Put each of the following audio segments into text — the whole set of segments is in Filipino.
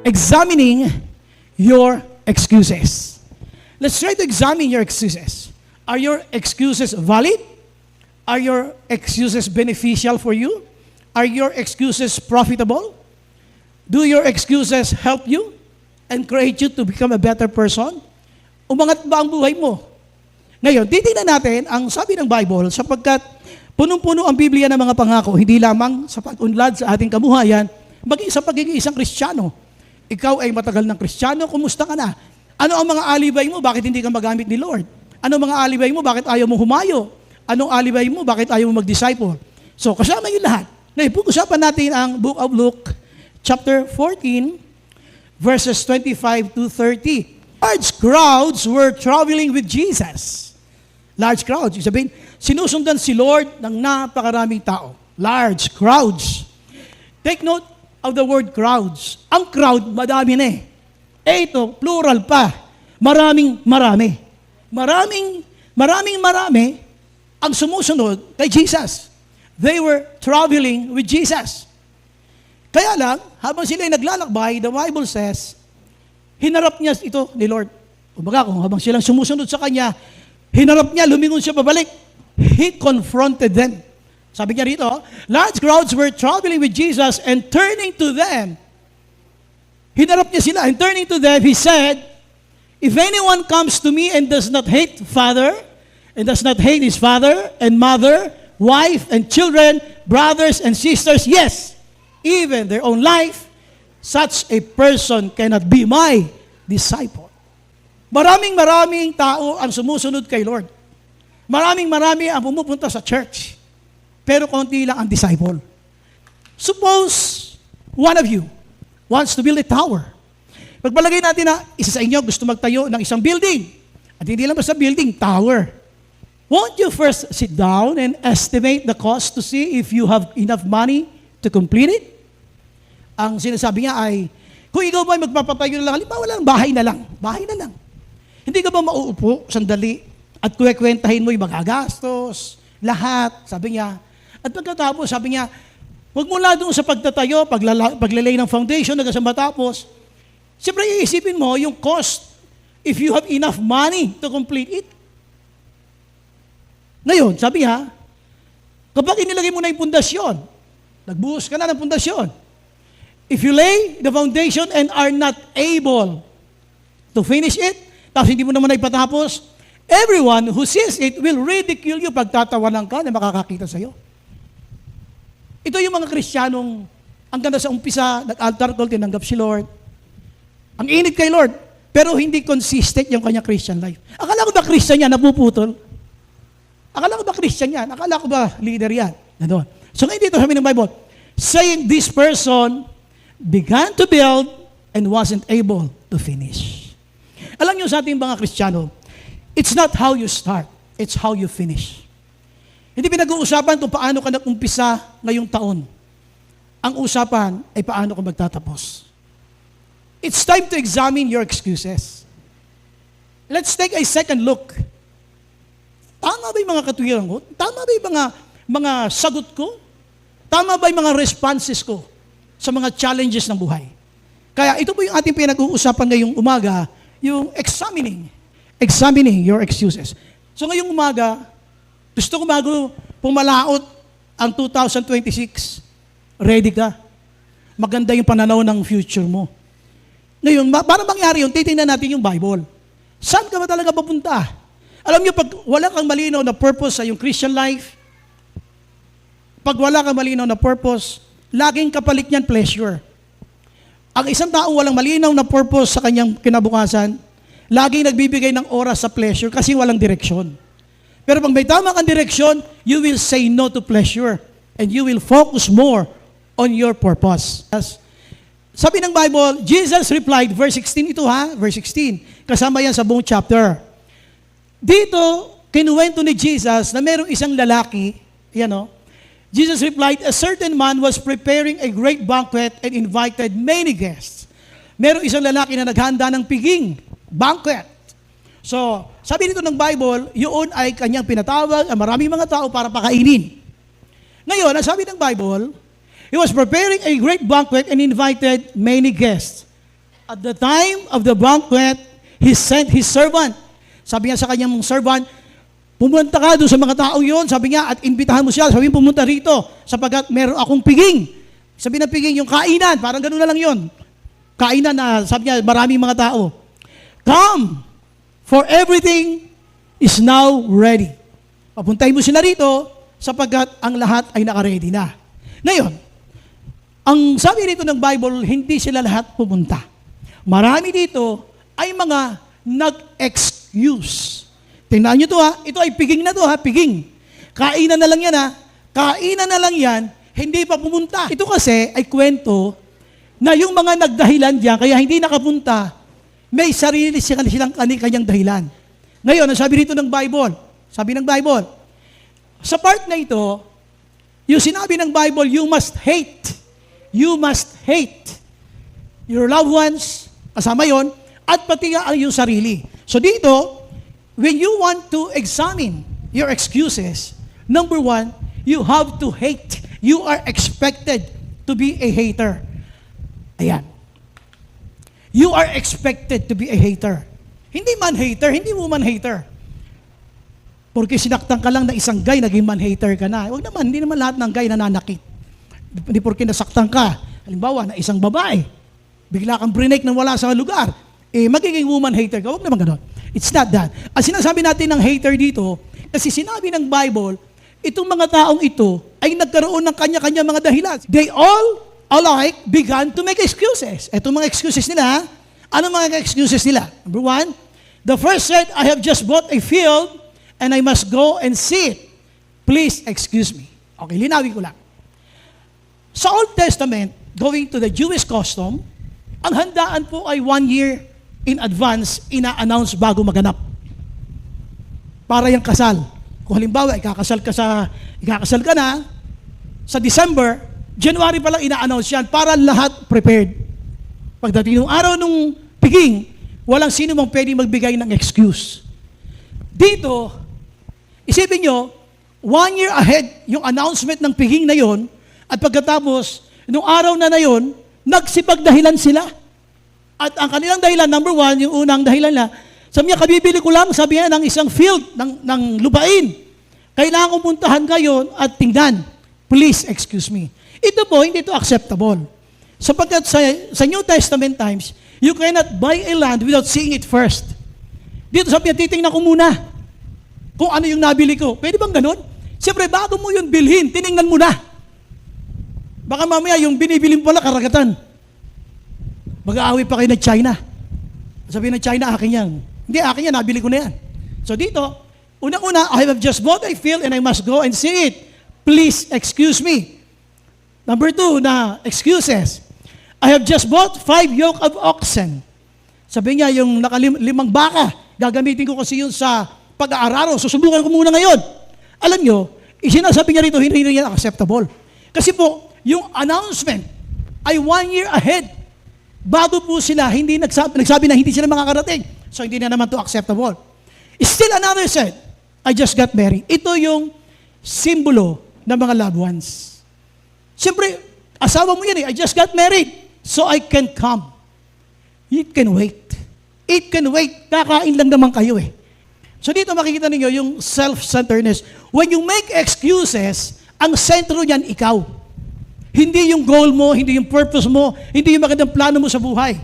examining your excuses. Let's try to examine your excuses. Are your excuses valid? Are your excuses beneficial for you? Are your excuses profitable? Do your excuses help you and create you to become a better person? Umangat ba ang buhay mo? Ngayon, titingnan natin ang sabi ng Bible sapagkat punong-puno ang Biblia ng mga pangako, hindi lamang sa pag-unlad sa ating kabuhayan, maging sa pagiging isang Kristiyano. Ikaw ay matagal ng Kristiyano, kumusta ka na? Ano ang mga alibay mo? Bakit hindi ka magamit ni Lord? Ano ang mga alibay mo? Bakit ayaw mo humayo? Anong alibay mo? Bakit ayaw mo mag-disciple? So, kasama yung lahat. Ngayon, pag-usapan natin ang Book of Luke, chapter 14, verses 25 to 30. Large crowds were traveling with Jesus. Large crowds. Ibig sabihin, sinusundan si Lord ng napakaraming tao. Large crowds. Take note of the word crowds. Ang crowd, madami na eh. Ito, plural pa. Maraming marami. Maraming marami ang sumusunod kay Jesus. They were traveling with Jesus. Kaya lang, habang sila ay naglalakbay, the Bible says, hinarap niya ito ni Lord. Kumbaga, kung habang silang sumusunod sa Kanya, hinarap niya, lumingon siya pabalik. He confronted them. Sabi niya rito, large crowds were traveling with Jesus and turning to them. Hinarap niya sila and turning to them, He said, if anyone comes to me and does not hate father, and does not hate his father and mother, wife and children, brothers and sisters, yes, even their own life, such a person cannot be my disciple. Maraming tao ang sumusunod kay Lord. Maraming ang pumupunta sa church. Pero konti lang ang disciple. Suppose one of you wants to build a tower. Pagpalagay natin na isa sa inyo gusto magtayo ng isang building. At hindi lang basta building, tower. Won't you first sit down and estimate the cost to see if you have enough money to complete it? Ang sinasabi niya ay, kung ikaw ba magpapatayo na lang, halimbawa lang, bahay na lang. Hindi ka ba mauupo, sandali, at kuwekwentahin mo yung magagastos, lahat, sabi niya. At pagkatapos, sabi niya, huwag mula doon sa pagtatayo, paglalay ng foundation, hanggang sa matapos, siyempre iisipin mo yung cost if you have enough money to complete it. Ngayon, sabi niya, kapag inilagay mo na yung pundasyon, nagbuhos ka na ng pundasyon, if you lay the foundation and are not able to finish it, tapos hindi mo naman na ipatapos, everyone who sees it will ridicule you, pagtatawanan ka na makakakita sa'yo. Ito yung mga Kristiyanong, ang ganda sa umpisa, nag-altar call, tinanggap si Lord. Ang init kay Lord, pero hindi consistent yung kanyang Christian life. Akala ko ba Christian yan, napuputol? Akala ko ba Christian yan? Akala ko ba leader yan? Nandun. So ngayon dito sabi ng Bible, saying this person began to build and wasn't able to finish. Alam niyo sa ating mga Kristiyano, it's not how you start, it's how you finish. Hindi pinag-uusapan kung paano ka nag-umpisa ngayong taon. Ang usapan ay paano ka magtatapos. It's time to examine your excuses. Let's take a second look. Tama ba yung mga katuwiran ko? Tama ba yung mga sagot ko? Tama ba yung mga responses ko sa mga challenges ng buhay? Kaya ito po yung ating pinag-uusapan ngayong umaga, yung examining your excuses. So ngayong umaga, gusto ko bago pumalaot ang 2026, ready ka. Maganda yung pananaw ng future mo. Ngayon, para mangyari yun, titingnan natin yung Bible. Saan ka ba talaga papunta? Alam niyo, pag wala kang malinaw na purpose sa iyong Christian life, pag wala kang malinaw na purpose, laging kapalit niyan pleasure. Ang isang taong walang malinaw na purpose sa kanyang kinabukasan, laging nagbibigay ng oras sa pleasure kasi walang direksyon. Pero pag may tama kang direksyon, you will say no to pleasure and you will focus more on your purpose. Sabi ng Bible, Jesus replied, verse 16 ito ha, verse 16, kasama yan sa buong chapter. Dito, kinuwento ni Jesus na mayroong isang lalaki, Jesus replied, a certain man was preparing a great banquet and invited many guests. Mayroong isang lalaki na naghanda ng piging, banquet. So, sabi dito ng Bible, yun ay kanyang pinatawag ang maraming mga tao para pakainin. Ngayon, ang sabi ng Bible, he was preparing a great banquet and invited many guests. At the time of the banquet, he sent his servant. Sabi niya sa kanyang servant, pumunta ka doon sa mga tao yon, sabi niya, at imbitahan mo siya, sabi niya, pumunta rito, sapagkat meron akong piging. Sabi ng piging, yung kainan, parang gano'n na lang yon. Kainan na, sabi niya, maraming mga tao. Come, for everything is now ready. Papuntahin mo sila rito, sapagkat ang lahat ay naka-ready na. Ngayon, ang sabi rito ng Bible, hindi sila lahat pumunta. Marami dito ay mga nag-excuse. Tingnan nyo to ha, ito ay piging na to ha, piging. Kainan na lang yan ha, kainan na lang yan, hindi pa pumunta. Ito kasi ay kwento na yung mga nagdahilan diyan, kaya hindi nakapunta, may sarili silang kanyang dahilan. Ngayon, ang sabi rito ng Bible, sabi ng Bible, sa part na ito, yung sinabi ng Bible, you must hate your loved ones, kasama yon, at pati ang iyong sarili. So dito, when you want to examine your excuses, number one, you have to hate. You are expected to be a hater. Ayan. You are expected to be a hater. Hindi man hater, hindi woman hater. Porque sinaktan ka lang ng isang guy, naging man-hater ka na. Huwag naman, hindi naman lahat ng guy nananakit. Hindi porque nasaktan ka. Halimbawa, na isang babae, bigla kang brinake nang wala sa lugar, magiging woman-hater ka. Huwag naman gano'n. It's not that. Ang sinasabi natin ng hater dito, kasi sinabi ng Bible, itong mga taong ito ay nagkaroon ng kanya-kanya mga dahilan. They all alike began to make excuses. Itong mga excuses nila, ano mga excuses nila? Number one, the first said, I have just bought a field and I must go and see it. Please excuse me. Okay, linawin ko lang. Sa Old Testament, going to the Jewish custom, ang handaan po ay 1 year in advance ina-announce bago maganap. Para yung kasal. Kung halimbawa, ikakasal ka na, sa December, January pa lang ina-announce yan para lahat prepared. Pagdating ng araw ng piging, walang sino mang pwede magbigay ng excuse. Dito, isipin nyo, 1 year ahead yung announcement ng piging na yon, at pagkatapos, nung araw na yon, nagsipagdahilan sila. At ang kanilang dahilan, number one, yung unang dahilan na, sabi niya, kabibili ko lang, sabi niya, ng isang field, ng lupain. Kailangan kong puntahan kayo at tingnan. Please excuse me. Ito po, hindi ito acceptable. Sapagkat sa New Testament times, you cannot buy a land without seeing it first. Dito sabi niya, titingnan ko muna kung ano yung nabili ko. Pwede bang ganun? Siyempre, bago mo yun bilhin, tiningnan mo na. Baka mamaya yung binibili mo pala karagatan. Mag-aaway pa kayo ng China. Sabi ng China, akin yan. Hindi, akin yan, nabili ko na yan. So dito, unang-una, I have just bought a field and I must go and see it. Please excuse me. Number 2 na excuses. I have just bought 5 yoke of oxen. Sabi niya, yung nakalimang baka, gagamitin ko kasi yun sa pag-aararo. Susubukan ko muna ngayon. Alam nyo, isinasabi niya rito, hindi yan acceptable. Kasi po, yung announcement ay 1 year ahead. Bago po sila, hindi nagsabi na hindi sila makakarating. So, hindi na naman to acceptable. Still another said, I just got married. Ito yung simbolo ng mga loved ones. Siyempre, asawa mo yan I just got married, so I can come. It can wait. It can wait. Kakain lang naman kayo So dito makikita ninyo yung self-centeredness. When you make excuses, ang sentro niyan ikaw. Hindi yung goal mo, hindi yung purpose mo, hindi yung magandang plano mo sa buhay.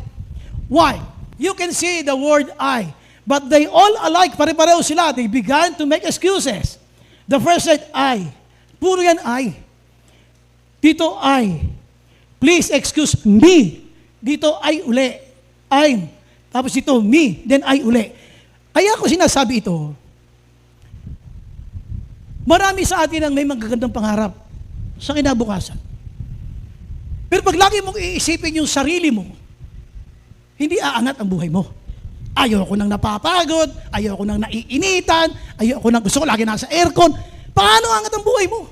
Why? You can see the word I. But they all alike, pare-pareho sila. They began to make excuses. The first said, I. Puro yan I. Dito I. Please excuse me. Dito I uli. I'm. Tapos dito me. Then I uli. Kaya ako sinasabi ito, marami sa atin ang may magagandang pangarap sa kinabukasan. Pero pag lagi mong iisipin yung sarili mo, hindi aangat ang buhay mo. Ayoko nang napapagod, ayoko nang naiinitan, ayoko nang gusto ko lagi nasa aircon. Paano angat ang buhay mo?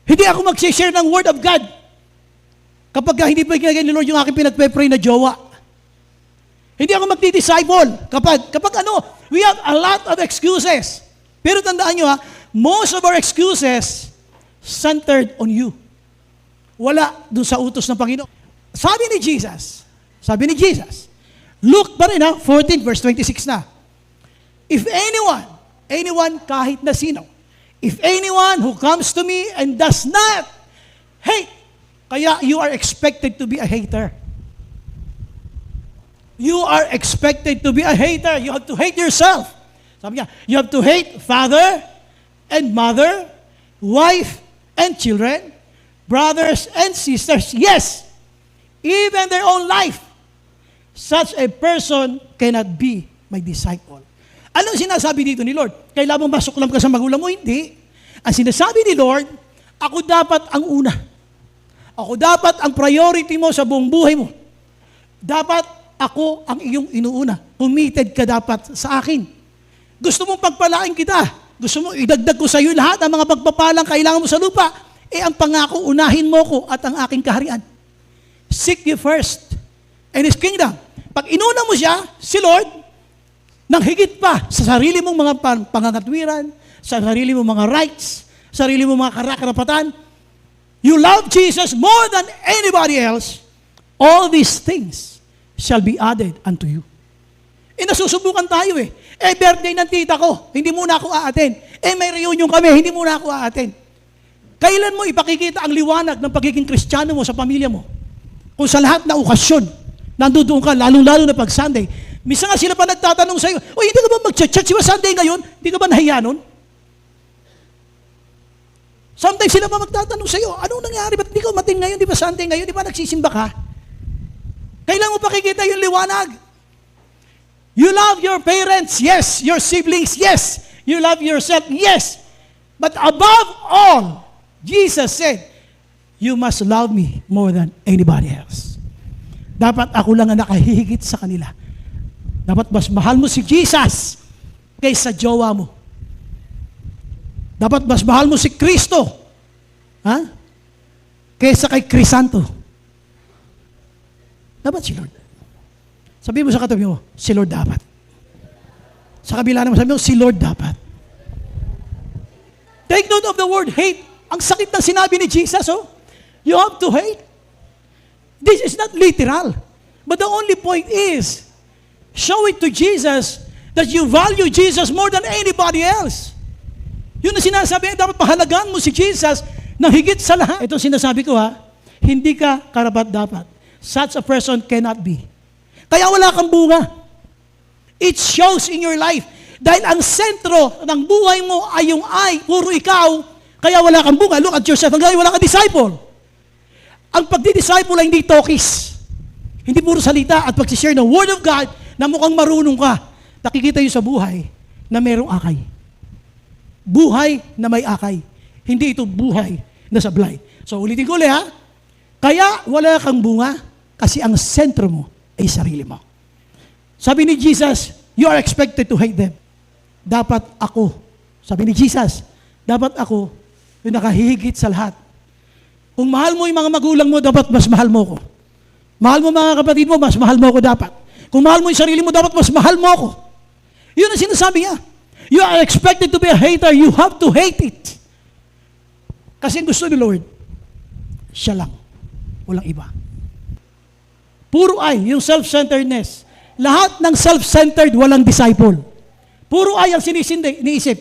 Hindi ako mag-share ng Word of God kapag hindi pa ginagay ni Lord yung aking pinagpe-pray na jowa. Hindi ako magdi-disciple kapag we have a lot of excuses. Pero tandaan nyo most of our excuses centered on you. Wala dun sa utos ng Panginoon. Sabi ni Jesus, Sabi ni Jesus. Luke pa rin 14 verse 26 na. If anyone kahit na sino, if anyone who comes to me and does not hate, kaya you are expected to be a hater. You are expected to be a hater. You have to hate yourself. Sabi niya, you have to hate father and mother, wife and children, brothers and sisters. Yes, even their own life. Such a person cannot be my disciple. Anong sinasabi dito ni Lord? Kailangan mong masuklam ka sa magulang mo? Hindi. Ang sinasabi ni Lord, ako dapat ang una. Ako dapat ang priority mo sa buong buhay mo. Dapat ako ang iyong inuuna. Committed ka dapat sa akin. Gusto mong pagpalain kita. Gusto mo idagdag ko sa iyo lahat ang mga pagpapalang kailangan mo sa lupa. Ang pangako, unahin mo ko at ang aking kaharian. Seek ye first and His kingdom. Pag inuna mo siya, si Lord, nang higit pa sa sarili mong mga pangangatwiran, sa sarili mong mga rights, sarili mong mga karapatan, you love Jesus more than anybody else, all these things shall be added unto you. Nasusubukan tayo birthday ng tita ko, hindi muna ako aaten. May reunion kami, hindi muna ako aaten. Kailan mo ipakikita ang liwanag ng pagiging Kristiyano mo sa pamilya mo? Kung sa lahat na okasyon, nandoon ka, lalong-lalo na pag Sunday. Misa nga sila pa nagtatanong sa'yo, hindi ka ba mag-church ba Sunday ngayon? Hindi ka ba nahiya nun? Sometimes sila pa magtatanong sa'yo, anong nangyari? Ba't hindi ka umatin ngayon? Di ba Sunday ngayon? Di ba nagsisimba ka? Kailan mo pakikita yung liwanag? You love your parents, yes. Your siblings, yes. You love yourself, yes. But above all, Jesus said, you must love me more than anybody else. Dapat ako lang ang nakahihigit sa kanila. Dapat mas mahal mo si Jesus kaysa jowa mo. Dapat mas mahal mo si Kristo kaysa kay Crisanto. Dapat si Lord. Sabi mo sa katabi mo, si Lord dapat. Sa kabila naman, sabi mo, si Lord dapat. Take note of the word hate. Ang sakit ng sinabi ni Jesus, you have to hate. This is not literal. But the only point is, show it to Jesus that you value Jesus more than anybody else. Yun ang sinasabi, dapat pahalagaan mo si Jesus na higit sa lahat. Ito sinasabi ko hindi ka karapat-dapat. Such a person cannot be. Kaya wala kang bunga. It shows in your life. Dahil ang sentro ng buhay mo ay yung puro ikaw, kaya wala kang bunga. Look at yourself, hanggang wala kang disciple. Ang pagdi-disciple ay hindi talkies. Hindi puro salita at pag-share ng Word of God na mukhang marunong ka. Nakikita yun sa buhay na merong akay. Buhay na may akay. Hindi ito buhay na sablay. So ulitin ko ulit Kaya wala kang bunga kasi ang sentro mo ay sarili mo. Sabi ni Jesus, you are expected to hate them. Dapat ako, sabi ni Jesus, dapat ako yung nakahihigit sa lahat. Kung mahal mo yung mga magulang mo, dapat mas mahal mo ko. Mahal mo mga kapatid mo, mas mahal mo ko dapat. Kung mahal mo yung sarili mo, dapat mas mahal mo ko. Yun ang sinasabi niya. You are expected to be a hater, you have to hate it. Kasi gusto ni Lord, siya lang. Walang iba. Puro yung self-centeredness. Lahat ng self-centered, walang disciple. Puro ang iniisip.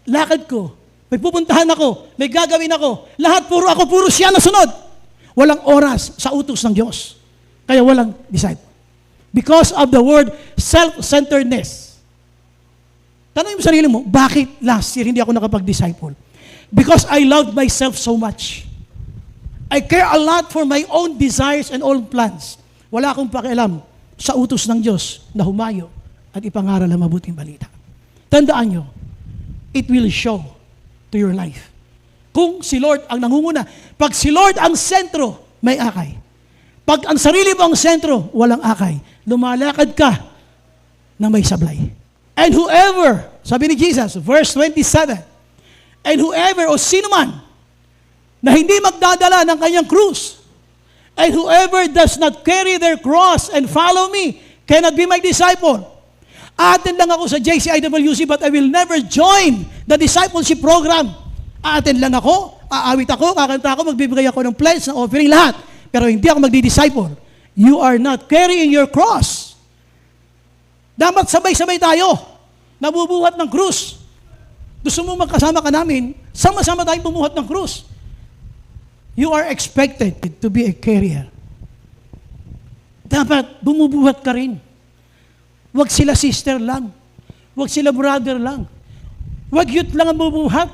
Lakad ko, may pupuntahan ako, may gagawin ako. Lahat puro siya na sunod. Walang oras sa utos ng Diyos. Kaya walang disciple. Because of the word self-centeredness. Tanongin mo sarili mo, bakit last year hindi ako nakapag-disciple? Because I loved myself so much. I care a lot for my own desires and own plans. Wala akong pakialam sa utos ng Diyos na humayo at ipangaral ang mabuting balita. Tandaan nyo, it will show to your life. Kung si Lord ang nangunguna, pag si Lord ang sentro, may akay. Pag ang sarili mo ang sentro, walang akay. Lumalakad ka na may sablay. And whoever, sabi ni Jesus, verse 27, and whoever o sino man na hindi magdadala ng kanyang krus, and whoever does not carry their cross and follow me cannot be my disciple. Aattend lang ako sa JCIWC but I will never join the discipleship program. Aattend lang ako, aawit ako, kakanta ako, magbibigay ako ng pledge, ng offering, lahat. Pero hindi ako magdi-disciple. you are not carrying your cross. Dapat sabay-sabay tayo, nabubuhat ng krus. Gusto mo magkasama ka namin, sama-sama tayong bumuhat ng krus. You are expected to be a carrier. Dapat bumubuhat ka rin. Huwag sila sister lang. Huwag sila brother lang. Huwag youth lang ang bumubuhat.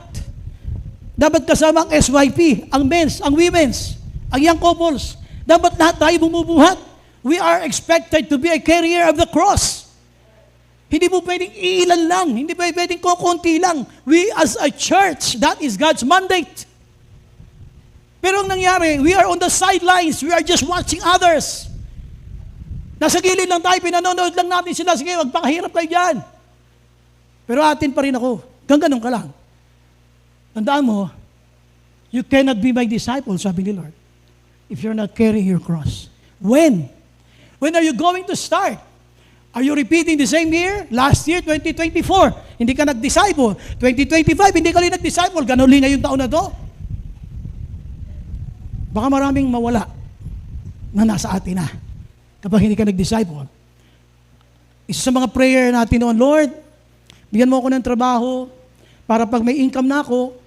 Dapat kasama ang SYP, ang men's, ang women's, ang young couples. Dapat lahat tayo bumubuhat. We are expected to be a carrier of the cross. Hindi mo pwedeng iilan lang. Hindi pwedeng kukunti lang. We as a church, that is God's mandate. Pero ang nangyari, we are on the sidelines. We are just watching others. Nasa gilid lang tayo, pinanonood lang natin sila. Sige, magpakahirap kayo dyan. Pero atin pa rin ako. Ganun ka lang. Tandaan mo, you cannot be my disciple, sabi ni Lord, if you're not carrying your cross. When? When are you going to start? Are you repeating the same year? Last year, 2024, hindi ka nag-disciple. 2025, hindi ka rin nag-disciple. Ganun rin ngayong taon na to. Baka maraming mawala na nasa atin na kapag hindi ka nag-disciple. Isa sa mga prayer natin noon, Lord, bigyan mo ako ng trabaho para pag may income na ako,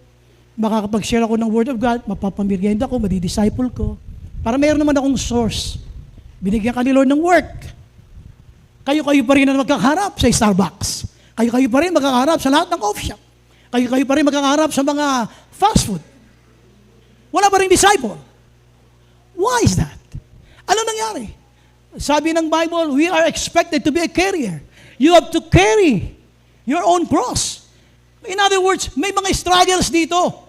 makakapag-share ako ng Word of God, mapapamerienda ko, madidisciple ko, para mayroon naman akong source. Binigyan ka ni Lord ng work. Kayo-kayo pa rin na magkakaharap sa Starbucks. Kayo-kayo pa rin magkakaharap sa lahat ng coffee shop. Kayo-kayo pa rin magkakaharap sa mga fast food. Wala pa rin disciple. Why is that? Ano nangyari? Sabi ng Bible, we are expected to be a carrier. You have to carry your own cross. In other words, may mga struggles dito.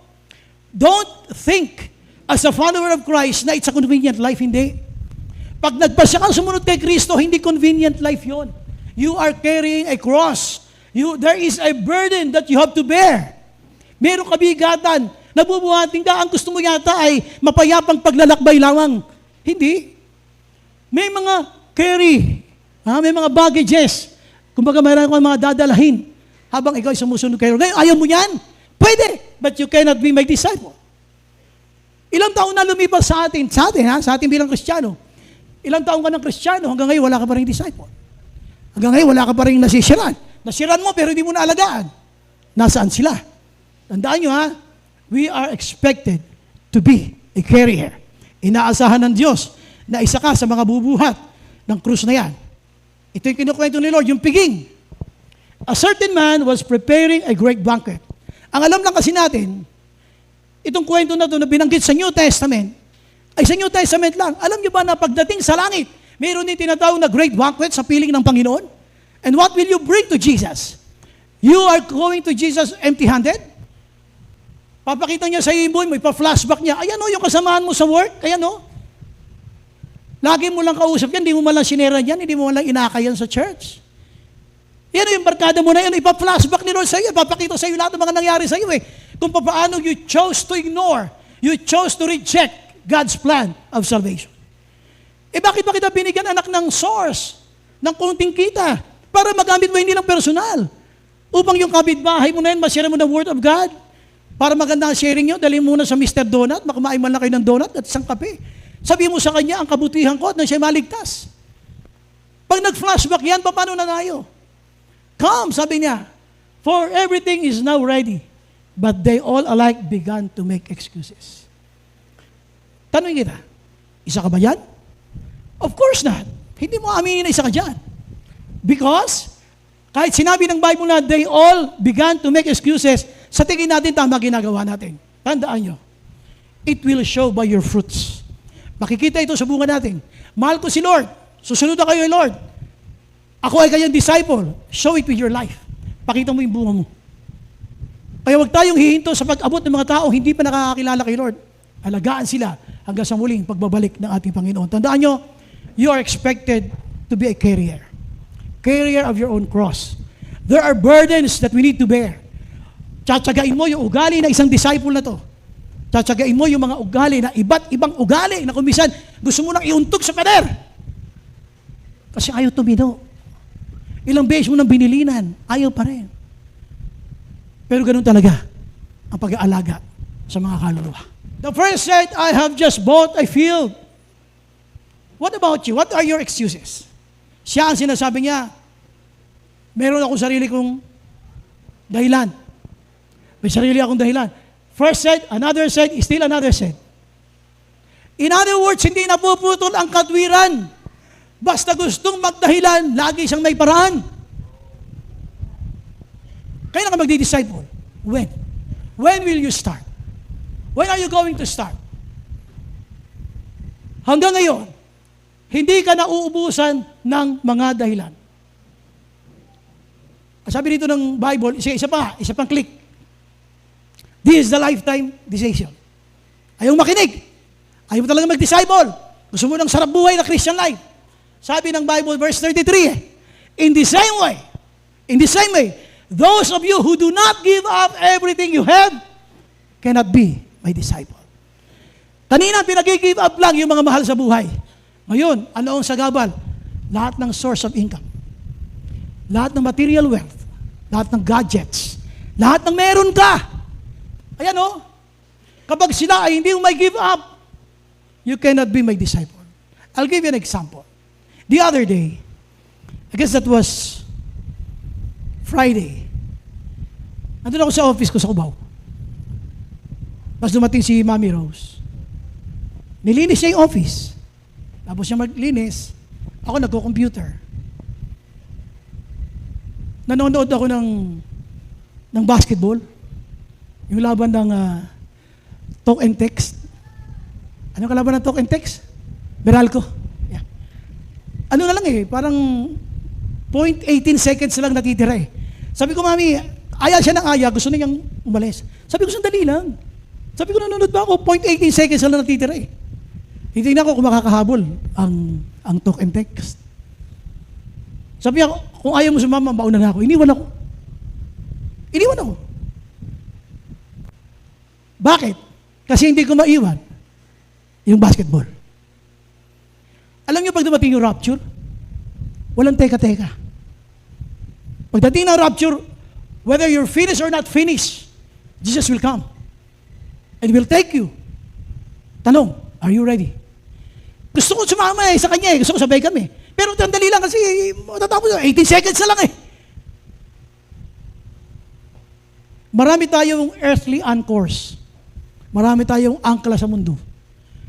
Don't think as a follower of Christ na it's a convenient life. Hindi. Pag nagpasya kang sumunod kay Kristo, hindi convenient life yon. You are carrying a cross. There is a burden that you have to bear. Meron kabigatan. Nabubuhating ka, ang gusto mo yata ay mapayapang paglalakbay lamang. Hindi. May mga carry. May mga baggages. Kumbaga mayroon kang mga dadalahin habang ikaw ay sumusunod kayo. Ngayon, ayaw mo yan? Pwede. But you cannot be my disciple. Ilang taon na lumipas sa atin bilang Kristiyano. Ilang taon ka ng Kristiyano, hanggang ngayon wala ka pa rin disciple. Hanggang ngayon wala ka pa rin nasisiran. Nasiran mo pero hindi mo na alagaan. Nasaan sila? Tandaan nyo we are expected to be a carrier. Inaasahan ng Diyos na isa ka sa mga bubuhat ng krus na yan. Ito yung kinukwento ni Lord, yung piging. A certain man was preparing a great banquet. Ang alam lang kasi natin, itong kwento na ito na binanggit sa New Testament, ay sa New Testament lang. Alam niyo ba na pagdating sa langit, mayroon din tinatawag na great banquet sa piling ng Panginoon? And what will you bring to Jesus? You are going to Jesus empty-handed? Papakita niya sa ibon mo, ipa-flashback niya, ayan yung kasamahan mo sa work, ayan Lagi mo lang kausap yan, hindi mo malang sinera yan, hindi mo malang inakayan sa church. Yan yung barkada mo na yan, ipa-flashback ni Lord sa iyo, papakita sa iyo lahat ng mga nangyari sa iyo kung paano you chose to ignore, you chose to reject God's plan of salvation. Bakit ba kita binigyan anak ng source, ng kunting kita, para magamit mo hindi lang personal, upang yung kapitbahay mo na yan, masira mo ng Word of God, para maganda ang sharing nyo, dali muna sa Mr. Donut, makumain man lang kayo ng donut at isang kape. Sabi mo sa kanya, ang kabutihan ko at nang siya maligtas. Pag nag-flashback yan, paano na tayo? Come, sabi niya, for everything is now ready, but they all alike began to make excuses. Tanong kita, isa ka ba yan? Of course not. Hindi mo aminin na isa ka dyan. Because, kahit sinabi ng Bible na they all began to make excuses, sa tingin natin, tama ginagawa natin. Tandaan nyo, it will show by your fruits. Makikita ito sa bunga natin. Mahal ko si Lord. Susunod na kayo kay Lord. Ako ay kanyang disciple. Show it with your life. Pakita mo yung bunga mo. Kaya huwag tayong hihinto sa pag-abot ng mga tao hindi pa nakakakilala kay Lord. Alagaan sila hanggang sa muling pagbabalik ng ating Panginoon. Tandaan nyo, you are expected to be a carrier. Carrier of your own cross. There are burdens that we need to bear. Tsatsagain mo yung ugali ng isang disciple na to. Tsatsagain mo yung mga ugali na iba't ibang ugali na kumisan gusto mo nang iuntog sa pader. Kasi ayaw tumino. Ilang beses mo nang binilinan, ayaw pa rin. Pero ganun talaga ang pag-aalaga sa mga kaluluwa. The first said, I have just bought a field. What about you? What are your excuses? Siya ang sinasabi niya, meron akong sarili kong dahilan. May sarili akong dahilan. First said, another said, still another said. In other words, hindi napuputol ang katwiran. Basta gustong magdahilan, lagi siyang may paraan. Kaya na ka magdi-disciple. When? When will you start? When are you going to start? Hanggang ngayon, hindi ka nauubusan ng mga dahilan. Sabi dito ng Bible, isa pang click. This is the lifetime decision. Ayaw makinig. Ayaw mo talaga mag-disciple. Gusto mo ng sarap buhay na Christian life. Sabi ng Bible, verse 33, in the same way, those of you who do not give up everything you have cannot be my disciple. Kanina, pinag-give up lang yung mga mahal sa buhay. Ngayon, ano ang sagabal? Lahat ng source of income. Lahat ng material wealth. Lahat ng gadgets. Lahat ng meron ka. Ayan o. Kapag sila ay hindi mo may give up, you cannot be my disciple. I'll give you an example. The other day, I guess that was Friday. Nandun ako sa office ko sa Cubao. Tapos dumating si Mami Rose. Nilinis niya yung office. Tapos siya maglinis, ako nagko-computer. Nanonood ako ng basketball. Yung laban ng talk and text. Ano kalaban ng talk and text? Meralco. Yeah. Ano na lang parang 0.18 seconds lang natitira Sabi ko, Mami, aya siya ng aya, gusto na niyang umalis. Sabi ko, sandali lang. Sabi ko, nanonood ba ako? 0.18 seconds lang natitira Hitingnan ko kung makakahabol ang talk and text. Sabi niya, kung ayaw mo sumama, mauna na ako. Iniwan ako. Bakit? Kasi hindi ko maiwan yung basketball. Alam niyo pag dumating yung rapture, walang teka-teka. Pagdating ng rapture, whether you're finished or not finished, Jesus will come and will take you. Tanong, are you ready? Gusto ko sumama sa kanya gusto ko sabay kami. Pero tandali lang kasi matatapos 18 seconds na lang Marami tayong earthly anchors. Marami tayong angkla sa mundo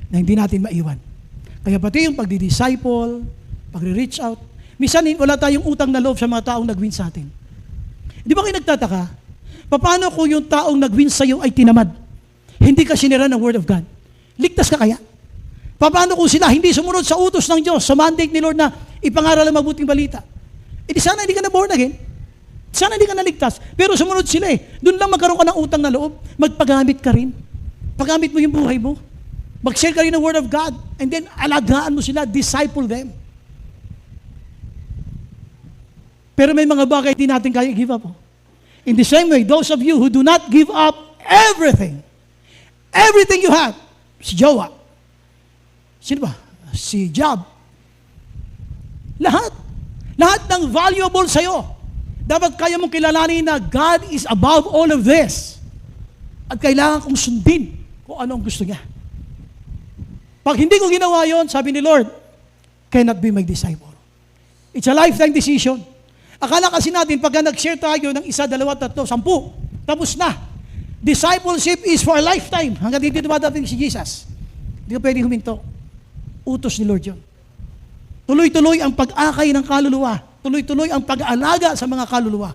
na hindi natin maiwan. Kaya pati yung pagdi-disciple, pagre-reach out, minsan wala tayong utang na loob sa mga taong nag-win sa atin. Di ba kayo nagtataka? Paano kung yung taong nag-win sa iyo ay tinamad? Hindi ka sinira ng Word of God. Ligtas ka kaya? Paano kung sila hindi sumunod sa utos ng Diyos, sa mandate ni Lord na ipangaral ang mabuting balita? E di sana hindi ka na born again. Sana hindi ka naligtas. Pero sumunod sila Doon lang magkaroon ka ng utang na loob. Magpagamit ka rin. Pagamit mo yung buhay mo. Mag-share ka rin ng Word of God. And then alagaan mo sila. Disciple them. Pero may mga bagay hindi natin kaya give up. In the same way, those of you who do not give up everything you have, si Jowa, sino ba? Si Job. Lahat ng valuable sa'yo. Dapat kaya mong kilalanin na God is above all of this. At kailangan kong sundin kung ano ang gusto niya. Pag hindi ko ginawa yon, sabi ni Lord, cannot be my disciple. It's a lifetime decision. Akala kasi natin, pagka nag-share tayo ng 1, 2, 3, 10, tapos na. Discipleship is for a lifetime. Hanggang dito dumadating si Jesus. Hindi ka pwedeng huminto. Utos ni Lord yun. Tuloy-tuloy ang pag-akay ng kaluluwa. Tuloy-tuloy ang pag-aalaga sa mga kaluluwa.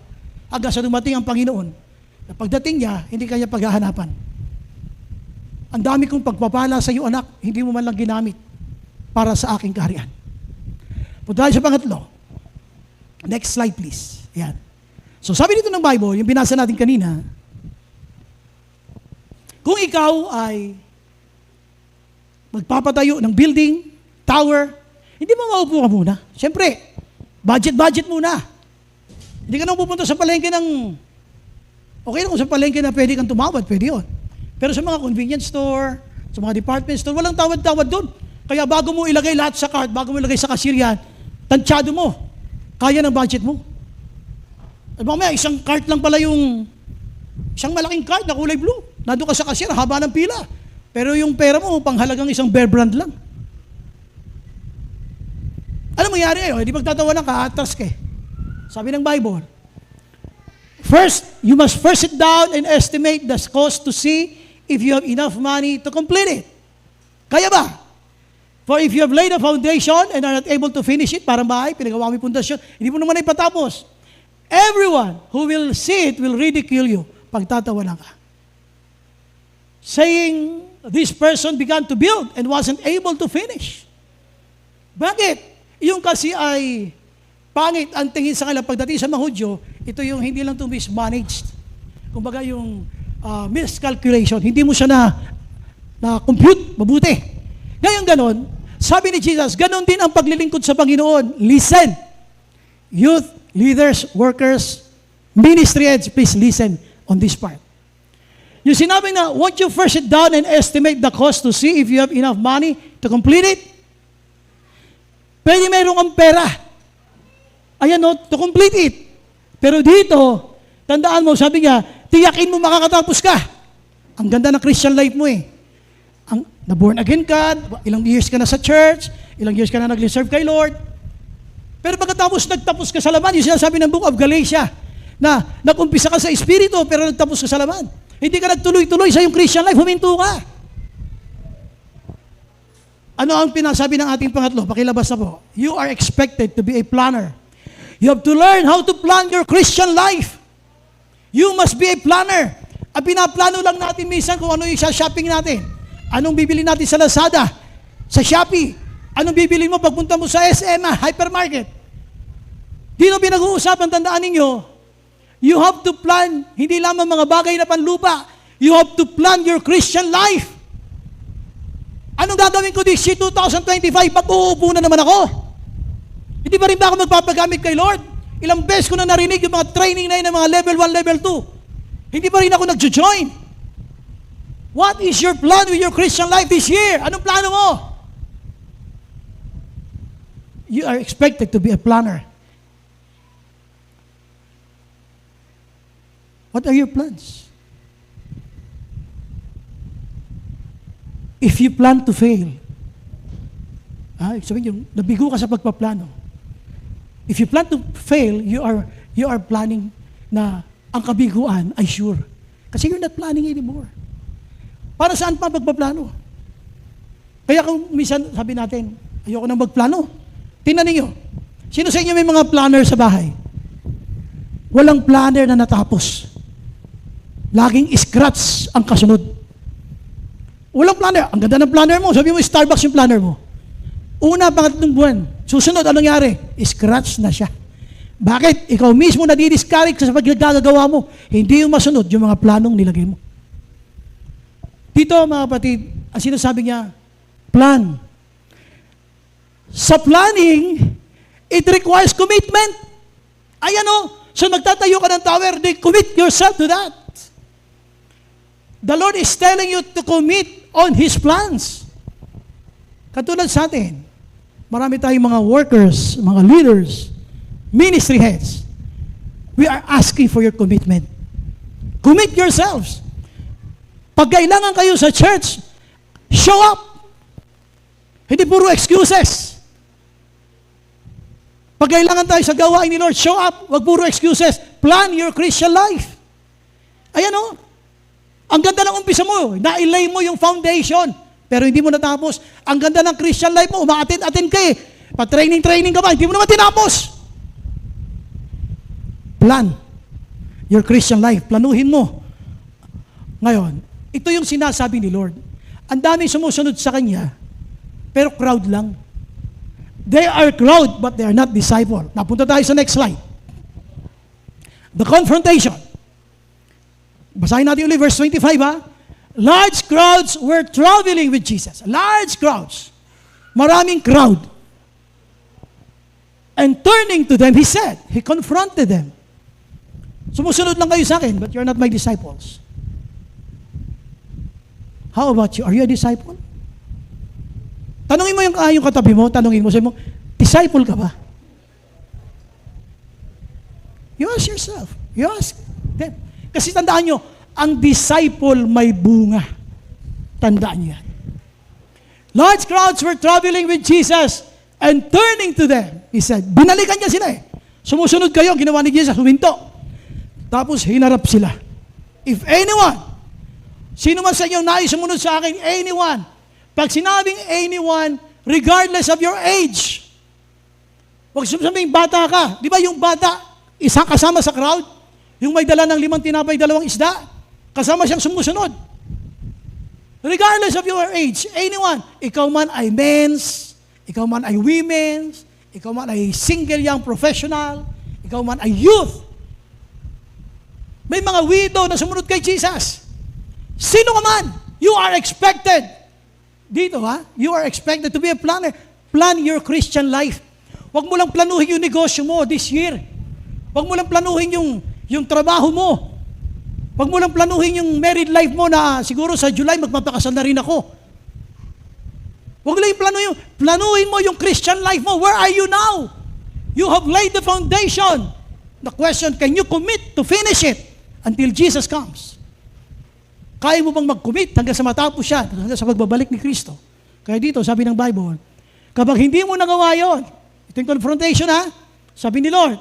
Hanggang sa dumating ang Panginoon. Na pagdating niya, hindi kanya paghahanapan. Ang dami kong pagpapala sa iyo, anak, hindi mo man lang ginamit para sa aking kaharian. Punta tayo sa pangatlo. Next slide, please. Ayan. So, sabi dito ng Bible, yung binasa natin kanina, kung ikaw ay magpapatayo ng building, tower, hindi mo maupo ka muna. Siyempre, budget muna. Hindi ka nang pupunta sa palengke ng, okay na kung sa palengke na pwede kang tumawad, pwede yun. Pero sa mga convenience store, sa mga department store, walang tawad-tawad doon. Kaya bago mo ilagay lahat sa cart, bago mo ilagay sa cashier yan, tansyado mo. Kaya ng budget mo. At mamaya, isang cart lang pala isang malaking cart na kulay blue. Nandun ka sa cashier, haba ng pila. Pero yung pera mo, panghalagang isang Bear Brand lang. mangyayari ngayon? Hindi magtatawanan ka, atras ka eh. Sabi ng Bible, first, you must first sit down and estimate the cost to see if you have enough money to complete it. Kaya ba? For if you have laid a foundation and are not able to finish it, parang bahay, pinagawa mo yung pundasyon, hindi mo naman na ipatapos. Everyone who will see it will ridicule you. Pagtatawanan ka. Saying, this person began to build and wasn't able to finish. Bakit? Yung kasi ay pangit ang tingin sa kanila pagdating sa mga Hudyo, ito yung hindi lang to mismanaged. Kumbaga yung miscalculation, hindi mo siya na compute mabuti. Ngayon ganon, sabi ni Jesus, ganon din ang paglilingkod sa Panginoon. Listen, youth, leaders, workers, ministry heads, please listen on this part. Yung sinabi na, won't you first sit down and estimate the cost to see if you have enough money to complete it? Pwede mayroong kang pera. Ayan o, to complete it. Pero dito, tandaan mo, sabi niya, tiyakin mo makakatapos ka. Ang ganda ng Christian life mo eh. Na-born again ka, ilang years ka na sa church, ilang years ka na nag-serve kay Lord. Pero pagkatapos nagtapos ka sa laman, yung sinasabi ng Book of Galatia, na nag-umpisa ka sa Espiritu, pero nagtapos ka sa laman. Hindi ka nagtuloy-tuloy sa iyong Christian life, huminto ka. Ano ang pinasabi ng ating pangatlo? Pakilabas na po. You are expected to be a planner. You have to learn how to plan your Christian life. You must be a planner. Ang pinaplano lang natin minsan kung ano yung shopping natin. Anong bibili natin sa Lazada, sa Shopee? Anong bibili mo pagpunta mo sa SM, hypermarket? Dito pinag-uusapan, tandaan ninyo, you have to plan, hindi lamang mga bagay na panlupa, you have to plan your Christian life. Anong gagawin ko this year, 2025, pag uupo na naman ako? Hindi ba rin ba ako magpapagamit kay Lord? Ilang beses ko na narinig yung mga training na yun ng mga level 1, level 2. Hindi ba rin ako nag-join? What is your plan with your Christian life this year? Anong plano mo? You are expected to be a planner. What are your plans? If you plan to fail, sabihin yung nabigo ka sa pagpaplano. If you plan to fail, you are planning na ang kabiguan ay sure. Kasi you're not planning anymore. Para saan pa magpaplano? Kaya kung minsan sabi natin, ayoko nang magplano. Tingnan ninyo, sino sa inyo may mga planner sa bahay? Walang planner na natapos. Laging scratch ang kasunod. Walang planner. Ang ganda ng planner mo. Sabi mo, Starbucks yung planner mo. Una, pangatlong buwan. Susunod, anong nangyari? Scratch na siya. Bakit? Ikaw mismo nadidiscourage sa pagkagagawa mo. Hindi yung masunod yung mga planong nilagay mo. Dito, mga kapatid, ang sinasabi niya, plan. Sa planning, it requires commitment. Ayan o. So magtatayo ka ng tower, commit yourself to that. The Lord is telling you to commit on His plans. Katulad sa atin, marami tayong mga workers, mga leaders, ministry heads. We are asking for your commitment. Commit yourselves. Pag kailangan kayo sa church, show up. Hindi puro excuses. Pag kailangan tayo sa gawain ni Lord, show up. Wag puro excuses. Plan your Christian life. Ayan o. Ang ganda ng umpisa mo. Nailay mo yung foundation. Pero hindi mo natapos. Ang ganda ng Christian life mo. Umaatin-atin ka eh. Pa-training ka ba? Hindi mo naman tinapos. Plan your Christian life. Planuhin mo. Ngayon, ito yung sinasabi ni Lord. Ang daming sumusunod sa Kanya, pero crowd lang. They are crowd, but they are not disciple. Napunta tayo sa next slide. The confrontation. Basahin natin ulit verse 25, ha? Large crowds were traveling with Jesus. Large crowds. Maraming crowd. And turning to them, He said, He confronted them. Sumusunod lang kayo sa akin, but you're not my disciples. How about you? Are you a disciple? Tanungin mo yung katabi mo, tanungin mo, sabi mo, disciple ka ba? You ask yourself. You ask them. Kasi tandaan nyo, ang disciple may bunga. Tandaan nyo yan. Large crowds were traveling with Jesus, And turning to them, He said, binalikan niya sila eh. Sumusunod kayo, ginawa ni Jesus, huminto. Tapos hinarap sila. If anyone, sino man sa inyo nais sumunod sa akin, anyone, pag sinabing anyone, regardless of your age, huwag sabihin bata ka. Di ba yung bata, isang kasama sa crowd, yung may dala ng 5 tinapay, 2 isda, kasama siyang sumusunod. Regardless of your age, anyone, ikaw man ay men's, ikaw man ay women's, ikaw man ay single young professional, ikaw man ay youth. May mga widow na sumunod kay Jesus. Sino ka man, you are expected. Dito you are expected to be a planner. Plan your Christian life. Huwag mo lang planuhin yung negosyo mo this year. Huwag mo lang planuhin yung trabaho mo. Huwag mo lang planuhin yung married life mo na siguro sa July magpapakasal na rin ako. Huwag lang planuhin mo yung Christian life mo. Where are you now? You have laid the foundation. The question, can you commit to finish it until Jesus comes? Kaya mo bang mag-commit hanggang sa matapos siya, hanggang sa pagbabalik ni Kristo? Kaya dito, sabi ng Bible, kapag hindi mo nagawa yun, ito yung confrontation sabi ni Lord,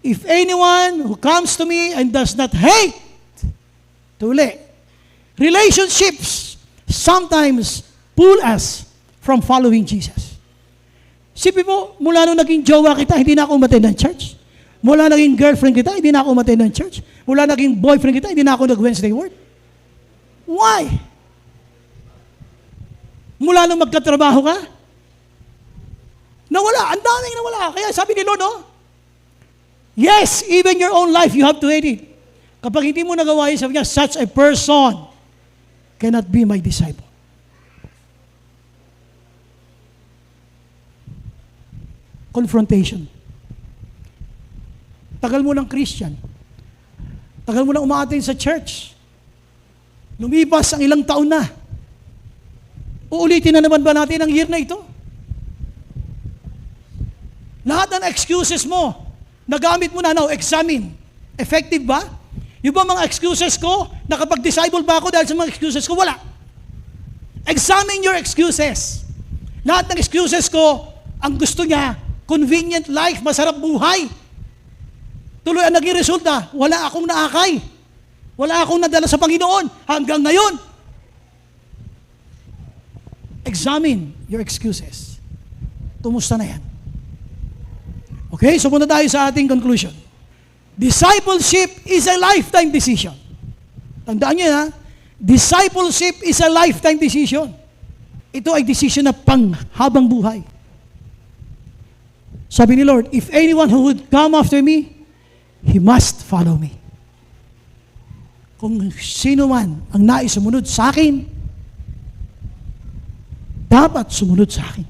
if anyone who comes to me and does not hate, tuli, relationships sometimes pull us from following Jesus. Sipin mo, mula nung naging jowa kita, hindi na ako umattend ng church. Mula naging girlfriend kita, hindi na ako umattend ng church. Mula naging boyfriend kita, hindi na ako nag-Wednesday word. Why? Mula nung magkatrabaho ka, nawala. Ang daming nawala. Kaya sabi ni Lord, yes, even your own life, you have to hate it. Kapag hindi mo nagawa yun, sabi niya, such a person cannot be my disciple. Confrontation. Tagal mo ng Christian. Tagal mo na umaattend sa church. Lumipas ang ilang taon na. Uulitin na naman ba natin ang year na ito? Lahat ng excuses mo, nagamit mo na, now, examine. Effective ba? Yung ba mga excuses ko, nakapag-disciple ba ako dahil sa mga excuses ko? Wala. Examine your excuses. Lahat ng excuses ko, ang gusto niya, convenient life, masarap buhay. Tuloy ang naging resulta, wala akong naakay. Wala akong nadala sa Panginoon hanggang ngayon. Examine your excuses. Tumusta na yan? Okay, so muna tayo sa ating conclusion. Discipleship is a lifetime decision. Tandaan niyo discipleship is a lifetime decision. Ito ay decision na panghabang buhay. Sabi ni Lord, if anyone who would come after me, he must follow me. Kung sino man ang nais sumunod sa akin, dapat sumunod sa akin.